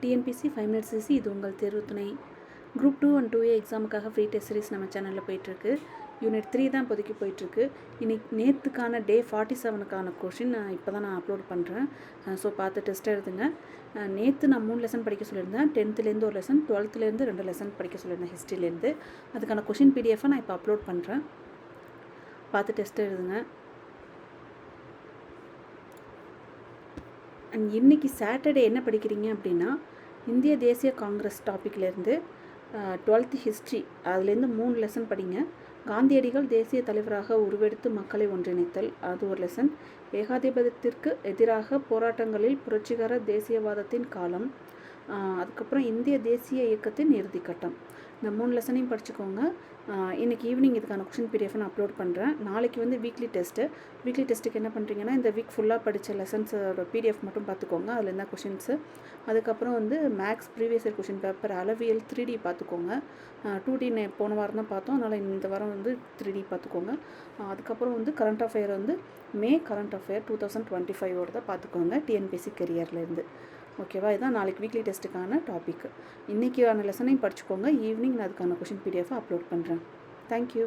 TNPSC 5 minutes CC இது உங்கள் தேர்வு துணை. குரூப் 2 அண்ட் 2A எக்ஸாமுக்காக ஃப்ரீ டெஸ்ட் சீரிஸ் நம்ம சேனலில் போயிட்டுருக்கு. யூனிட் 3 தான் இப்போதைக்கு போயிட்டுருக்கு. இன்னைக்கு நேற்றுக்கான டே 47க்கான கொஷின் இப்போ தான் நான் அப்லோட் பண்ணுறேன். ஸோ பார்த்து டெஸ்ட் எழுதுங்க. நேற்று நான் 3 லெசன் படிக்க சொல்லியிருந்தேன். 10th ஒரு லெசன், 12th 2 லெசன் படிக்க சொல்லியிருந்தேன் ஹிஸ்ட்ரியிலேருந்து. அதுக்கான கொஷின் பிடிஎஃபை நான் இப்போ அப்லோட் பண்ணுறேன். பார்த்து டெஸ்ட் எழுதுங்க. அண்ட் இன்றைக்கி சாட்டர்டே என்ன படிக்கிறீங்க அப்படின்னா, இந்திய தேசிய காங்கிரஸ் டாப்பிக்லேருந்து 12th ஹிஸ்ட்ரி அதுலேருந்து 3 லெசன் படிங்க. காந்தியடிகள் தேசிய தலைவராக உருவெடுத்து மக்களை ஒன்றிணைத்தல் அது ஒரு லெசன். ஏகாதிபத்தியத்திற்கு எதிராக போராட்டங்களில் புரட்சிகர தேசியவாதத்தின் காலம், அதுக்கப்புறம் இந்திய தேசிய இயக்கத்தின் இறுதிக்கட்டம். இந்த 3 லெசனையும் படிச்சுக்கோங்க. இன்றைக்கி ஈவினிங் இதுக்கான கொஷின் பிடிஎஃப் நான் அப்லோட் பண்ணுறேன். நாளைக்கு வீக்லி டெஸ்ட்டுக்கு என்ன பண்ணுறீங்கன்னா, இந்த வீக் ஃபுல்லாக படித்த லெசன்ஸோட பிடிஎஃப் மட்டும் பார்த்துக்கோங்க. அதில் என்ன கொஷின்ஸு, அதுக்கப்புறம் maths previous year question paper அளவியல் 3D பார்த்துக்கோங்க. 2D போன வாரம் தான் பார்த்தோம், அதனால் இந்த வாரம் 3D பார்த்துக்கோங்க. அதுக்கப்புறம் கரண்ட் அஃபேர் மே கரண்ட் அஃபேர் 2025 தான் பார்த்துக்கோங்க, டிஎன்பிசி கெரியர்லேருந்து. ஓகேவா? இதுதான் நாளைக்கு வீக்லி டெஸ்ட்டுக்கான டாபிக். இன்றைக்கான லெசனையும் படிச்சுக்கோங்க. ஈவினிங் நான் அதுக்கான கொஷின் பிடிஎஃப் அப்லோட் பண்ணுறேன். தேங்க்யூ.